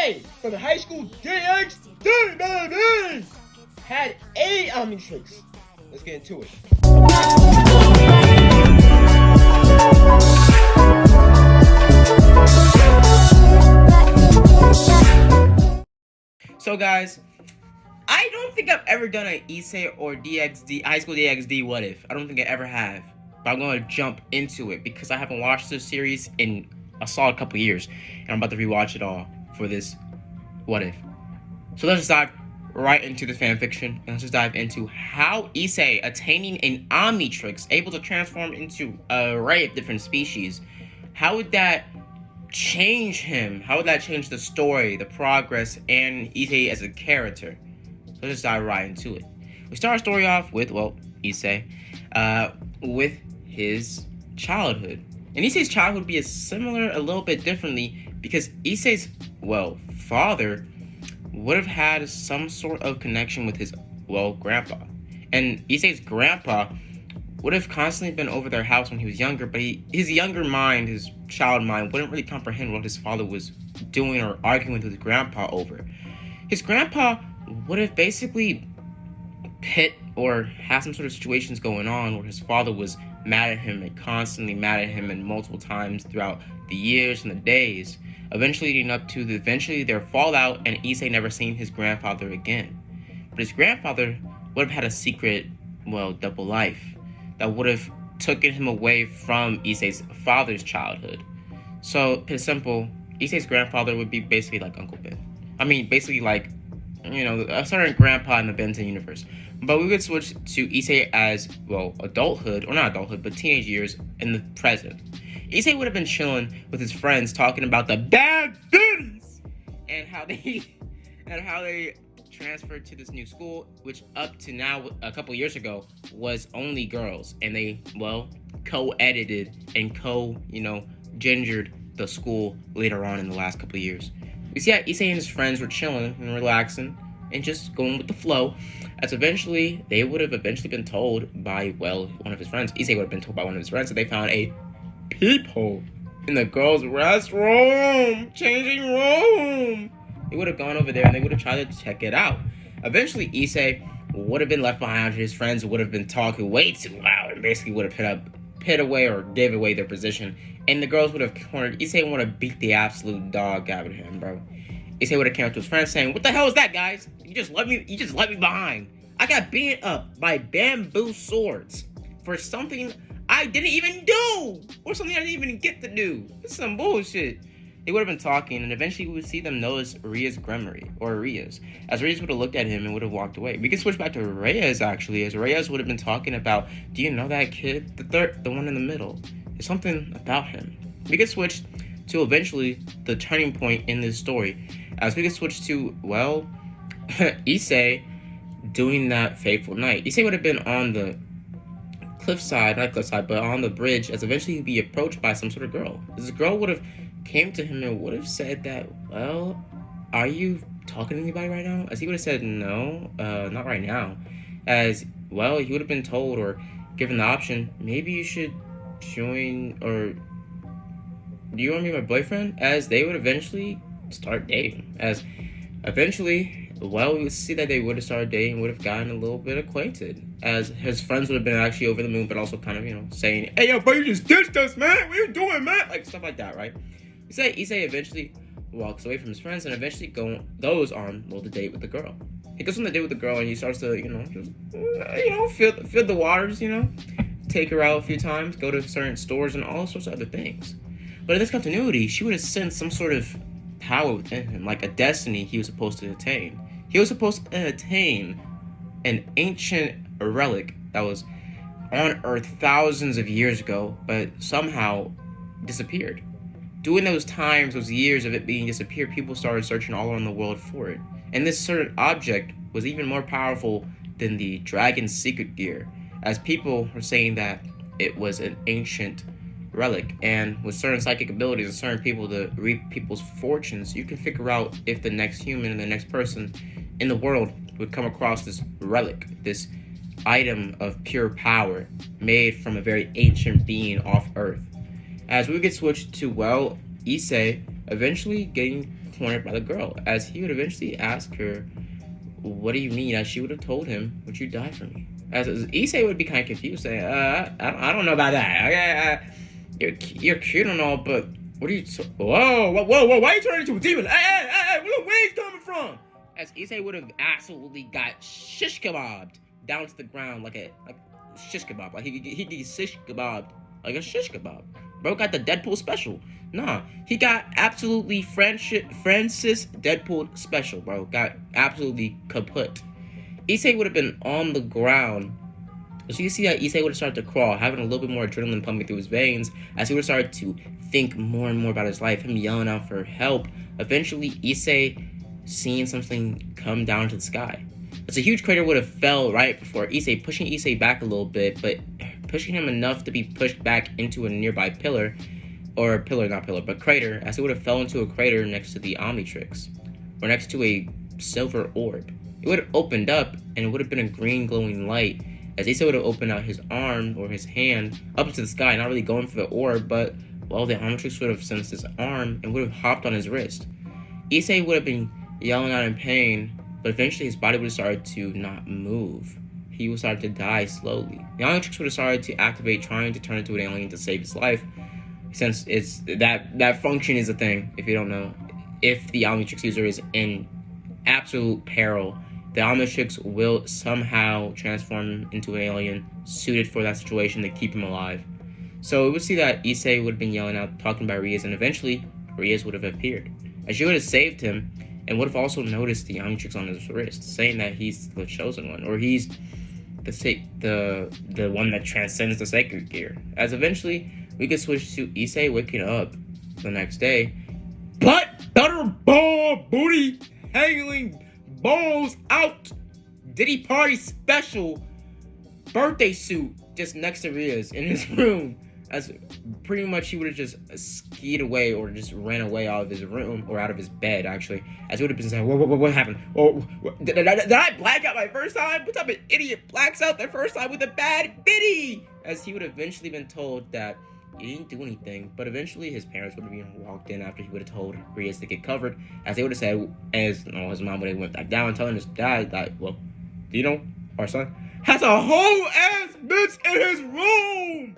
issei for the high school DXD, baby! Had a omnitrix. Let's get into it. So guys, I don't think I've ever done an issei or DXD, high school DXD what if. I don't think I ever have. But I'm going to jump into it because I haven't watched this series in a solid couple years. And I'm about to rewatch it all for this what if. So let's just dive right into the fanfiction. And let's just dive into how issei, attaining an omnitrix, able to transform into an array of different species, how would that change him? How would that change the story, the progress, and issei as a character? So let's just dive right into it. We start our story off with, well, issei, with his childhood. And issei's childhood would be similar a little bit differently because issei's, well, father would have had some sort of connection with his, well, grandpa. And issei's grandpa would have constantly been over their house when he was younger, but his younger mind, his child mind, wouldn't really comprehend what his father was doing or arguing with his grandpa over. His grandpa would have basically pit or had some sort of situations going on where his father was mad at him and constantly mad at him and multiple times throughout the years and the days, eventually leading up to their fallout, and issei never seen his grandfather again. But his grandfather would have had a secret, well, double life that would have taken him away from issei's father's childhood. So, it's simple, issei's grandfather would be basically like Uncle Ben. I mean, basically like, you know, a certain grandpa in the Ben 10 universe. But we would switch to issei as, well, adulthood, or not adulthood, but teenage years in the present. Issei would have been chilling with his friends talking about the bad biddies and how they transferred to this new school, which up to now, a couple years ago, was only girls, and they, well, co-edited and gingered the school later on in the last couple of years. We see how issei and his friends were chilling and relaxing and just going with the flow, as eventually they would have been told by, well, one of his friends. Issei would have been told by one of his friends that they found a peephole in the girls' restroom, changing room. They would have gone over there and they would have tried to check it out. Eventually, issei would have been left behind. His friends would have been talking way too loud and basically would have pit away or gave away their position. And the girls would have cornered issei and would have beat the absolute dog out of him, bro. Issei would have came up to his friends saying, "What the hell is that, guys? You just left me behind. I got beaten up by bamboo swords for something I didn't even do, or something I didn't even get to do. It's some bullshit." They would have been talking, and eventually we would see them notice Ria's grimoire, or Ria's, as Ria's would have looked at him and would have walked away. We can switch back to Reyes, actually, as Reyes would have been talking about, do you know that kid? The one in the middle. There's something about him. We can switch to eventually the turning point in this story, as we can switch to, well, issei doing that fateful night. Issei would have been on the but on the bridge, as eventually he'd be approached by some sort of girl. This girl would have came to him and would have said that, well, are you talking to anybody right now? As he would have said, no, not right now. As, well, he would have been told or given the option, maybe you should join, or do you want to be my boyfriend? As they would eventually start dating. As eventually, well, we would see that they would have started dating, would have gotten a little bit acquainted. As his friends would have been actually over the moon, but also kind of, saying, "Hey, yo, bro, you just ditched us, man. What you doing, man?" Like, stuff like that, right? Issei eventually walks away from his friends and eventually goes on, well, the date with the girl. He goes on the date with the girl and he starts to, feel the waters, take her out a few times, go to certain stores and all sorts of other things. But in this continuity, she would have sensed some sort of power within him, like a destiny he was supposed to attain. He was supposed to attain an ancient relic that was on Earth thousands of years ago, but somehow disappeared. During those times, those years of it being disappeared, people started searching all around the world for it. And this certain object was even more powerful than the dragon's secret gear, as people were saying that it was an ancient relic, and with certain psychic abilities and certain people to read people's fortunes, you can figure out if the next human and the next person in the world would come across this relic, this item of pure power made from a very ancient being off Earth. As we get switched to, well, issei eventually getting cornered by the girl, as he would eventually ask her, "What do you mean?" As she would have told him, "Would you die for me?" As Issei would be kind of confused, saying, I don't know about that. You're cute and all, but what are you... Whoa, why are you turning into a demon? Hey, where the waves coming from?" As Issei would have absolutely got shish kebabbed down to the ground like shish kebab. Like he shish kebabbed like a shish kebab. Bro got the Deadpool special. Nah, he got absolutely Francis Deadpool special, bro. Got absolutely kaput. Issei would have been on the ground. So you see that Issei would have started to crawl, having a little bit more adrenaline pumping through his veins, as he would have started to think more and more about his life, him yelling out for help. Eventually, Issei seeing something come down to the sky. It's a huge crater would have fell right before Issei, pushing Issei back a little bit, but pushing him enough to be pushed back into a nearby crater, as he would have fell into a crater next to the omnitrix, or next to a silver orb. It would have opened up, and it would have been a green glowing light, as Issei would have opened out his arm or his hand up into the sky, not really going for the orb, but well, the omnitrix would have sensed his arm and would have hopped on his wrist. Issei would have been yelling out in pain, but eventually his body would have started to not move. He would start to die slowly. The omnitrix would have started to activate, trying to turn into an alien to save his life, since it's that function is a thing. If you don't know, if the omnitrix user is in absolute peril, the omnitrix will somehow transform him into an alien suited for that situation to keep him alive. So we would see that Issei would have been yelling out, talking about Rias, and eventually Rias would have appeared, as she would have saved him, and would have also noticed the omnitrix on his wrist, saying that he's the chosen one, or he's the one that transcends the sacred gear. As eventually we could switch to Issei waking up the next day, butterball booty hanging balls out, Diddy Party special birthday suit just next to Ria's in his room, as pretty much he would have just skied away or just ran away out of his room, or out of his bed actually, as he would have been saying, what happened? Did I black out my first time? What type of idiot blacks out their first time with a bad biddy? As he would have eventually been told that he didn't do anything, but eventually his parents would have even walked in after he would have told Rias to get covered, as they would have said, his mom would have went back down telling his dad that, well, Dino, our son, has a whole ass bitch in his room!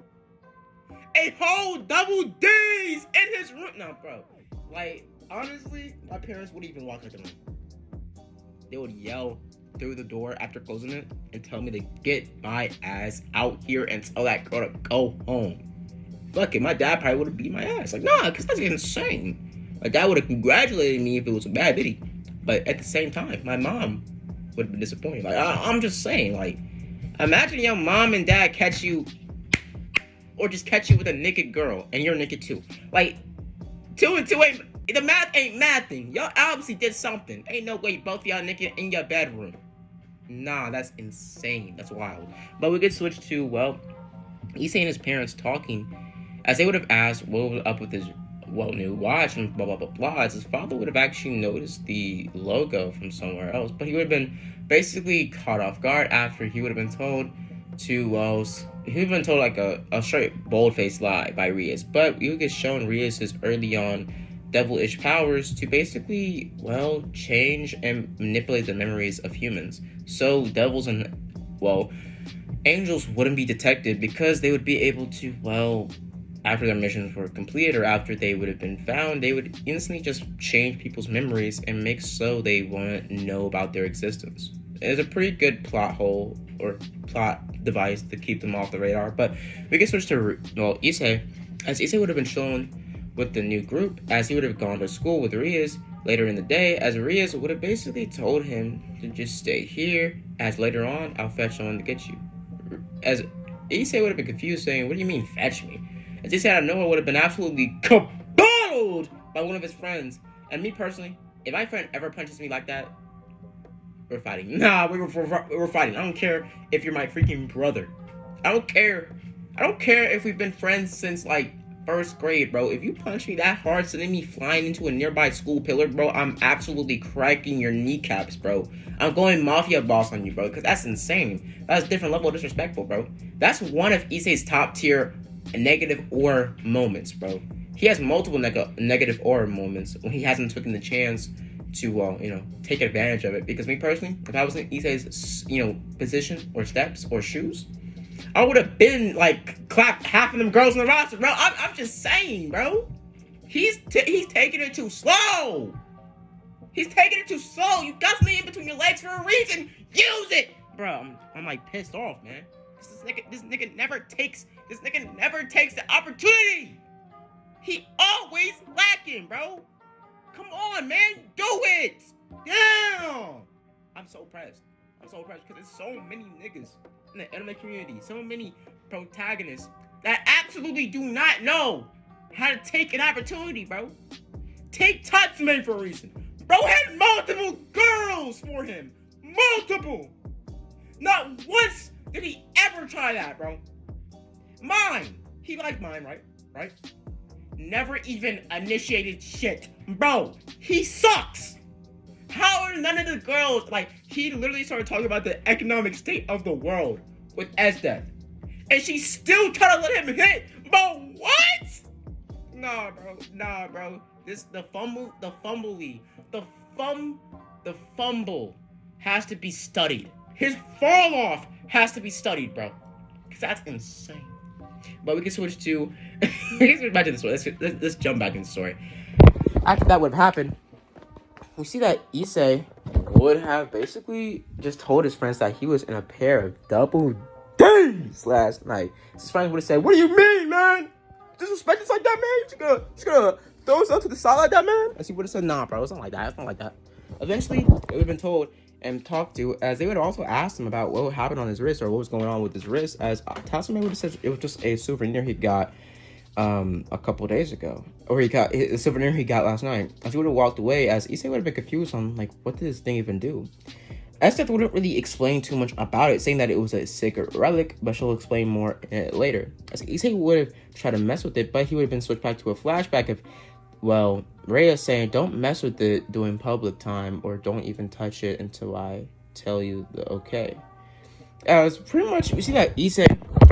A whole double D's in his room! No, bro. Like, honestly, my parents wouldn't even walk into the room. They would yell through the door after closing it and tell me to get my ass out here and tell that girl to go home. Fuck it, my dad probably would have beat my ass. Like, nah, because that's insane. My dad would have congratulated me if it was a bad bitty. But at the same time, my mom would have been disappointed. Like, I'm just saying, like, imagine your mom and dad catch you, or just catch you with a naked girl, and you're naked too. Like, 2 and 2 ain't, the math ain't mathing. Y'all obviously did something. Ain't no way both of y'all naked in your bedroom. Nah, that's insane. That's wild. But we could switch to, well, Issei and his parents talking, as they would have asked what was up with his new watch and blah, blah, blah, blah, as his father would have actually noticed the logo from somewhere else, but he would have been basically caught off guard after he would have been told to, well, he would have been told like a straight bold-faced lie by Rias, but we would get shown Rias' early on devilish powers to basically, well, change and manipulate the memories of humans. So devils and, well, angels wouldn't be detected, because they would be able to, well, after their missions were completed or after they would have been found, they would instantly just change people's memories and make so they won't know about their existence. It's a pretty good plot hole or plot device to keep them off the radar. But we can switch to, well, Issei, as Issei would have been shown with the new group, as he would have gone to school with Rias later in the day, as Rias would have basically told him to just stay here, as later on, I'll fetch someone to get you. As Issei would have been confused, saying, what do you mean, fetch me? As Issei out of nowhere would have been absolutely kaboodled by one of his friends. And me personally, if my friend ever punches me like that, we're fighting. Nah, we're fighting. I don't care if you're my freaking brother. I don't care. I don't care if we've been friends since, like, first grade, bro. If you punch me that hard, sending me flying into a nearby school pillar, bro, I'm absolutely cracking your kneecaps, bro. I'm going mafia boss on you, bro, because that's insane. That's a different level of disrespectful, bro. That's one of Issei's top tier negative or moments, bro. he has multiple negative aura moments when he hasn't taken the chance to, take advantage of it. Because me personally, if I was in Issei's, position or steps or shoes, I would have been like clapped half of them girls in the roster, bro. I'm just saying, bro. He's taking it too slow. He's taking it too slow. You got me in between your legs for a reason. Use it, bro. I'm like pissed off, man. This nigga never takes the opportunity. He always lacking, bro. Come on, man. Do it. Damn. I'm so pressed because there's so many niggas in the anime community, so many protagonists that absolutely do not know how to take an opportunity, bro. Take Tatsume for a reason. Bro had multiple girls for him. Multiple. Not once did he ever try that, bro. Mine. He liked mine, right? Never even initiated shit. Bro, he sucks. How are none of the girls, he literally started talking about the economic state of the world with Esdeath. And she still trying to let him hit. Bro, what? Nah, bro. The fumble has to be studied. His fall off has to be studied, bro. Because that's insane. But we can switch to... back to the story. Let's jump back in the story. After that would have happened, we see that Issei would have basically just told his friends that he was in a pair of double D's last night. His friends would have said, "What do you mean, man? Disrespect us like that, man? You just gonna throw us up to the side like that, man?" And he would have said, "Nah, bro, it's not like that. It's not like that." Eventually, they would have been told and talked to, as they would have also asked him about what happened on his wrist or what was going on with his wrist, as Tatsume would have said it was just a souvenir he got a couple days ago, or he got a souvenir he got last night. As he would have walked away, as Issei would have been confused on what did this thing even do. Esdeath wouldn't really explain too much about it, saying that it was a sacred relic, but she'll explain more in it later. As Issei would have tried to mess with it, but he would have been switched back to a flashback of, Rhea saying, "Don't mess with it during public time, or don't even touch it until I tell you the okay." It's pretty much, we see that Issei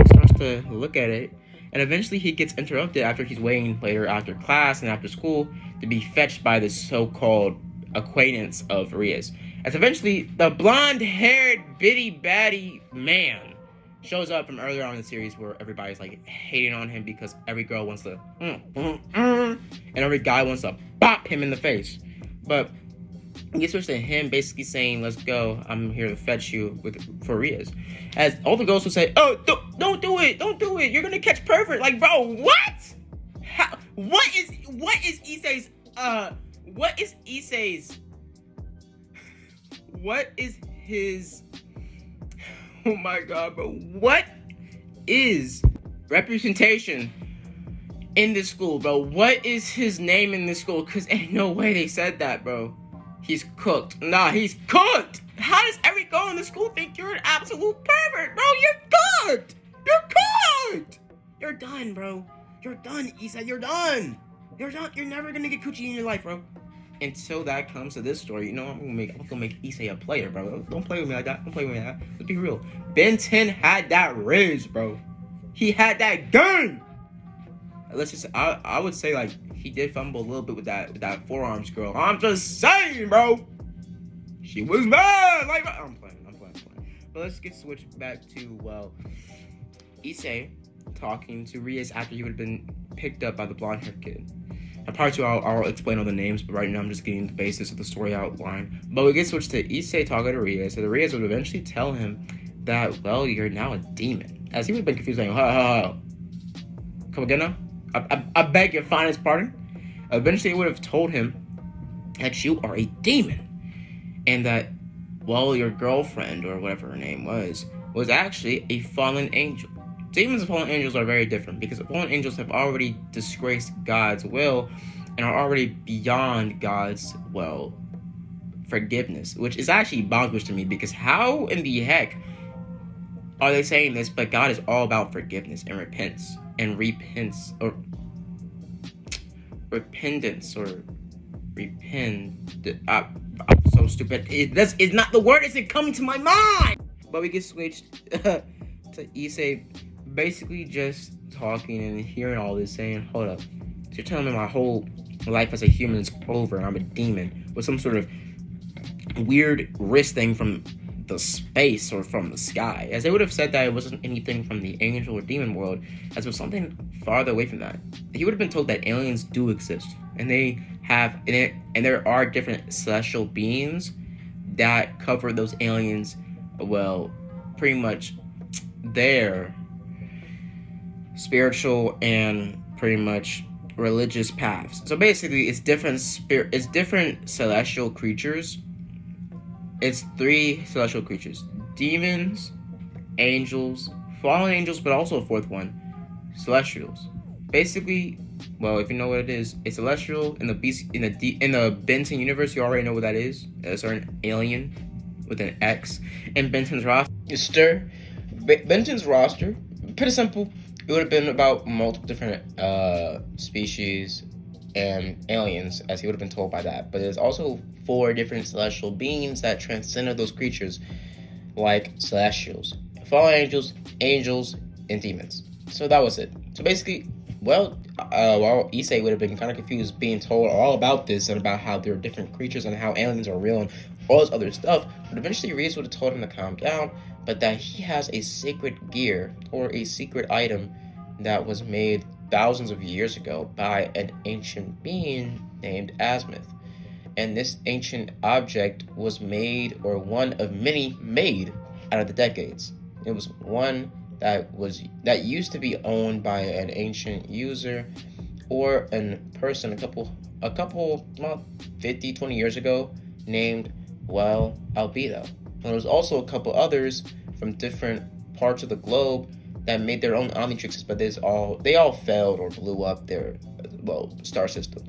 starts to look at it, and eventually he gets interrupted after he's waiting later after class and after school to be fetched by this so-called acquaintance of Rhea's. As eventually the blonde-haired bitty-batty man shows up from earlier on in the series, where everybody's hating on him because every girl wants to and every guy wants to bop him in the face. But it gets switched to him basically saying, "Let's go, I'm here to fetch you for Rhea's." As all the girls would say, "Oh, don't do it, you're gonna catch pervert." Bro, what? What is Issei's oh my god, bro, what is representation in this school, bro? What is his name in this school? Because ain't no way they said that, bro. He's cooked. Nah, he's cooked. How does every girl in the school think you're an absolute pervert, bro? You're cooked. You're done, bro. You're done, Issei. You're done. You're never gonna get coochie in your life, bro. Until that comes to this story, I'm gonna make Issei a player, bro. Don't play with me like that. Let's be real. Ben 10 had that riz, bro. He had that gun. I would say he did fumble a little bit with that forearms girl. I'm just saying, bro. She was mad. I'm playing. But let's get switched back to Issei talking to Rhea's after he would have been picked up by the blonde-haired kid. In part 2, I'll explain all the names, but right now I'm just getting the basis of the story outline. But we get switched to Issei talking to Rhea, so the Rhea would eventually tell him that, you're now a demon. As he would have been confused, come again now? I beg your finest pardon? Eventually he would have told him that you are a demon, and that, your girlfriend, or whatever her name was actually a fallen angel. Demons and fallen angels are very different, because fallen angels have already disgraced God's will and are already beyond God's, forgiveness, which is actually bonkers to me, because how in the heck are they saying this? But God is all about forgiveness and repentance, I'm so stupid. It's not the word isn't coming to my mind. But we get switched to Issei basically just talking and hearing all this, saying, "Hold up, you're telling me my whole life as a human is over and I'm a demon with some sort of weird wrist thing from the space or from the sky, as they would have said that it wasn't anything from the angel or demon world, as it was something farther away from that. He would have been told that aliens do exist, and they have, and there are different celestial beings that cover those aliens, well, pretty much their spiritual and pretty much religious paths. So basically, it's different celestial creatures. It's 3 celestial creatures: demons, angels, fallen angels, but also a 4th one, celestials. Basically, well, if you know what it is, a celestial in the Benton universe. You already know what that is. A certain alien with an X. In Benton's roster, pretty simple. It would have been about multiple different species and aliens, as he would have been told by that. But there's also 4 different celestial beings that transcended those creatures, like celestials, fallen angels, and demons. So that was it. So basically, while Issei would have been kind of confused being told all about this and about how there are different creatures and how aliens are real and all this other stuff, but eventually Reese would have told him to calm down, but that he has a sacred gear or a secret item that was made thousands of years ago by an ancient being named Azimuth. And this ancient object was made, or one of many made, out of the decades. It was one that used to be owned by an ancient user or a person a couple 50, 20 years ago named, well, Albedo. And there was also a couple others from different parts of the globe that made their own omnitrixes, but they all failed or blew up their star system.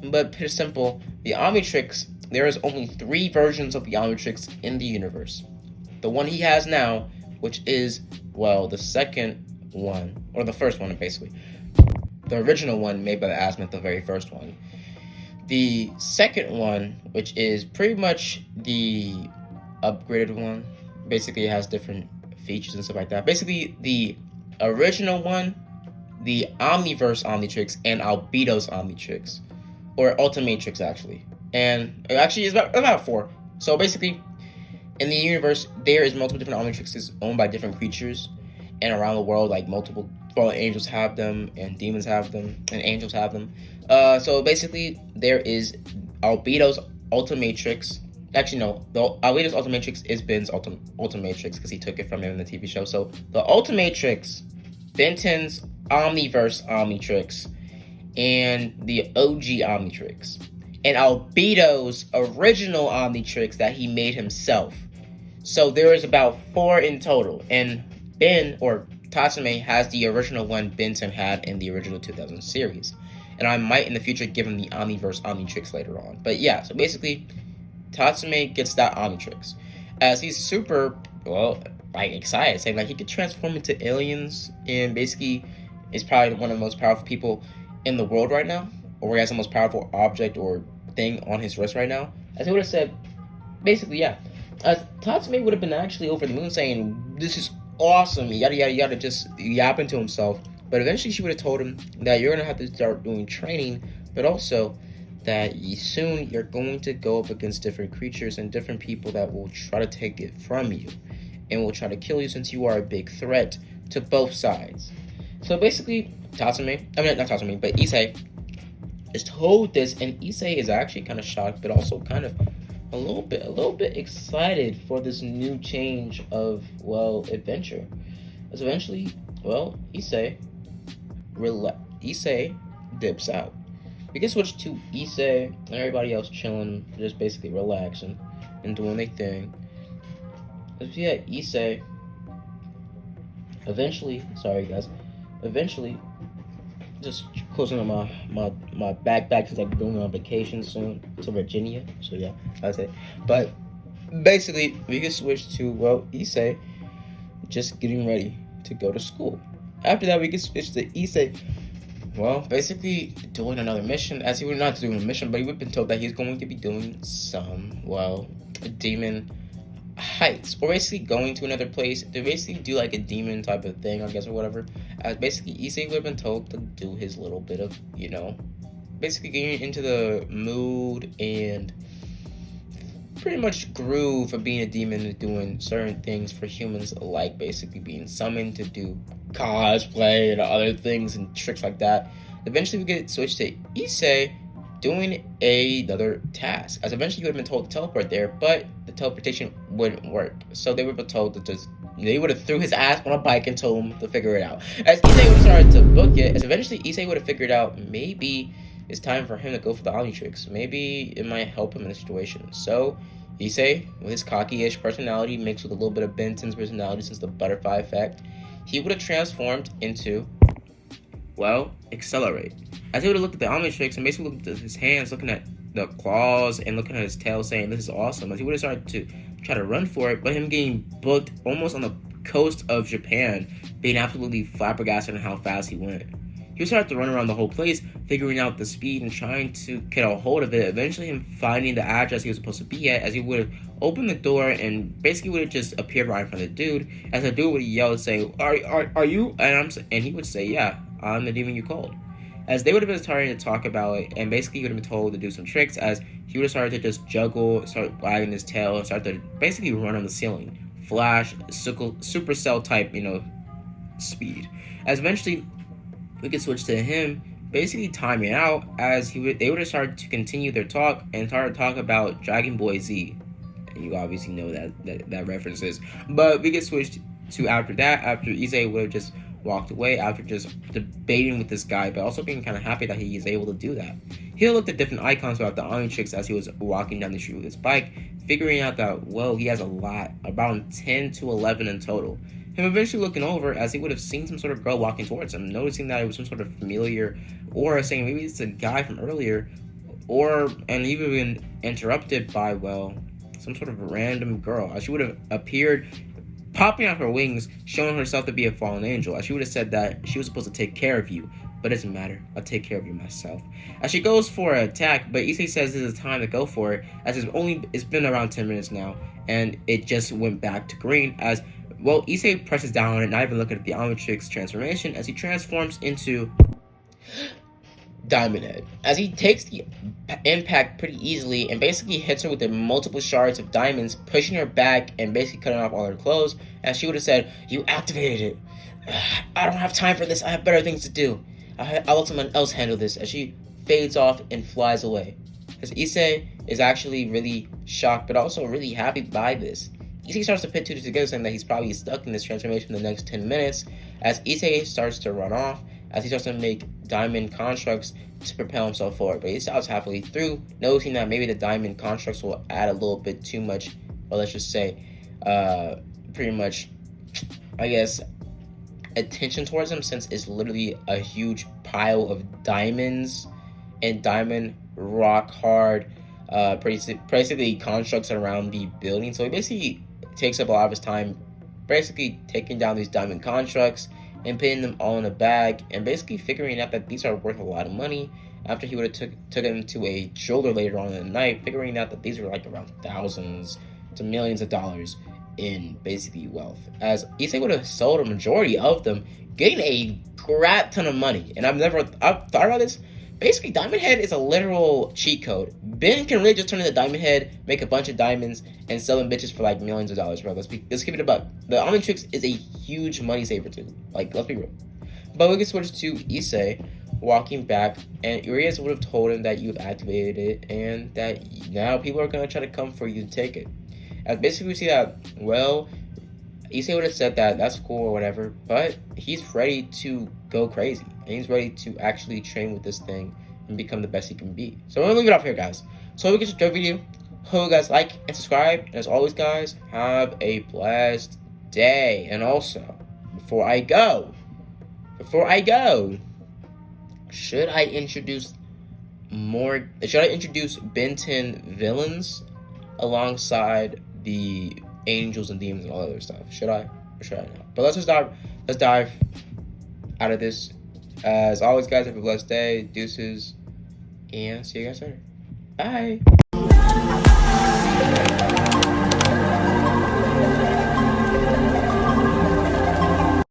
But pretty simple, the omnitrix, there is only 3 versions of the omnitrix in the universe. The one he has now, which is, well, the second one, or the first one basically. The original one made by the Azimuth, the very first one. The second one, which is pretty much the upgraded one, basically it has different features and stuff like that. Basically, the original one, the Omniverse Omnitrix, and Albedo's Omnitrix, or Ultimatrix actually. And actually it's about 4. So basically, in the universe, there is multiple different Omnitrixes owned by different creatures, and around the world, like multiple fallen angels have them, and demons have them, and angels have them. So basically, there is Albedo's Ultimatrix. Actually, no, the Albedo's Ultimatrix is Ben's Ultimatrix because he took it from him in the TV show. So the Ultimatrix, Benton's Omniverse Omnitrix, and the OG Omnitrix, and Albedo's original Omnitrix that he made himself. So there is about 4 in total, and Ben, or Tatsume, has the original one Benton had in the original 2000 series. And I might in the future give him the Omniverse Omnitrix later on. But yeah, so basically, Tatsume gets that Omnitrix, as he's super, excited, saying he could transform into aliens, and basically is probably one of the most powerful people in the world right now, or he has the most powerful object or thing on his wrist right now. As he would have said, basically, yeah. As Tatsume would have been actually over the moon saying, "This is awesome," yada yada yada, just yapping to himself. But eventually she would have told him that you're going to have to start doing training, but also that soon you're going to go up against different creatures and different people that will try to take it from you and will try to kill you, since you are a big threat to both sides. So basically, Issei is told this, and Issei is actually kind of shocked, but also kind of a little bit excited for this new change of, adventure. As eventually, Issei dips out. We can switch to Issei and everybody else chilling, just basically relaxing and doing their thing. As we had Issei eventually, just closing on my backpack since I'm going on vacation soon to Virginia. So yeah, that's it. But basically, we can switch to, Issei just getting ready to go to school. After that, we can switch to Issei, basically doing another mission, as he would not doing a mission, but he would have been told that he's going to be doing some, demon heights, or basically going to another place to basically do a demon type of thing, I guess, or whatever. As basically Issei would have been told to do his little bit of, basically getting into the mood and pretty much groove of being a demon and doing certain things for humans alike, basically being summoned to do cosplay and other things and tricks like that. Eventually we get switched to Issei doing another task, as eventually you would have been told to teleport there, but the teleportation wouldn't work. So they would have been told to just, they would have threw his ass on a bike and told him to figure it out. As Issei would have started to book it, as eventually Issei would have figured out maybe it's time for him to go for the omnitrix. Maybe it might help him in the situation. So Issei, with his cocky-ish personality mixed with a little bit of Benton's personality since the butterfly effect, he would have transformed into, well, accelerate. As he would have looked at the omnitrix and basically looked at his hands, looking at the claws and looking at his tail, saying, "This is awesome." As he would have started to try to run for it, but him getting booked almost on the coast of Japan, being absolutely flabbergasted on how fast he went. He would start to run around the whole place, figuring out the speed and trying to get a hold of it. Eventually, him finding the address he was supposed to be at, as he would have opened the door and basically would have just appeared right in front of the dude. As the dude would yell and say, "Are you?" And he would say, "Yeah, I'm the demon you called." As they would have been starting to talk about it, and basically he would have been told to do some tricks, as he would have started to just juggle, start wagging his tail, and start to basically run on the ceiling. Flash, supercell type, speed. As eventually we could switch to him basically timing out, as they would have started to continue their talk and started to talk about Dragon Ball Z. And you obviously know that references. But we get switched to after that, after Issei would have just walked away after just debating with this guy, but also being kind of happy that he is able to do that. He looked at different icons throughout the omnitrix as he was walking down the street with his bike, figuring out that, well, he has a lot, about 10 to 11 in total. Him eventually looking over as he would have seen some sort of girl walking towards him, noticing that it was some sort of familiar aura, saying maybe it's a guy from earlier, and even been interrupted by, well, some sort of random girl, as she would have appeared popping out her wings, showing herself to be a fallen angel, as she would have said that she was supposed to take care of you, but it doesn't matter, I'll take care of you myself. As she goes for an attack, but Issei says this is time to go for it, as it's been around 10 minutes now, and it just went back to green, as, well, Issei presses down on it, not even looking at the omnitrix transformation, as he transforms into Diamond Head, as he takes the impact pretty easily and basically hits her with the multiple shards of diamonds, pushing her back and basically cutting off all her clothes. As she would have said, "You activated it. I don't have time for this. I have better things to do. I'll let someone else handle this." As she fades off and flies away. As Issei is actually really shocked, but also really happy by this. Issei starts to put two together, saying that he's probably stuck in this transformation in the next 10 minutes. As Issei starts to run off, as he starts to make diamond constructs to propel himself forward, but he stops halfway through, noticing that maybe the diamond constructs will add a little bit too much, or let's just say, pretty much, I guess, attention towards him, since it's literally a huge pile of diamonds and diamond rock hard, basically constructs around the building. So he basically takes up a lot of his time, basically taking down these diamond constructs and putting them all in a bag, and basically figuring out that these are worth a lot of money. After he would have took them to a jeweler later on in the night, figuring out that these were like around thousands to millions of dollars in basically wealth. As Issei would have sold a majority of them, getting a crap ton of money. And I've thought about this. Basically, Diamond Head is a literal cheat code. Ben can really just turn into Diamond Head, make a bunch of diamonds, and sell them bitches for like millions of dollars, bro. Let's give it a buck. The omnitrix is a huge money saver too. Like, let's be real. But we can switch to Issei walking back, and Urias would have told him that you've activated it, and that now people are gonna try to come for you to take it. As basically we see that, well, Issei would have said that that's cool or whatever, but he's ready to go crazy, and he's ready to actually train with this thing and become the best he can be. So I'm gonna leave it off here, guys. So we can just enjoy the video. Hope you guys like and subscribe. And as always, guys, have a blessed day. And also, before I go, should I introduce Benton villains alongside the angels and demons and all that other stuff? Should I? Or should I not? But let's dive out of this. As always, guys, have a blessed day. Deuces. And see you guys later. Bye.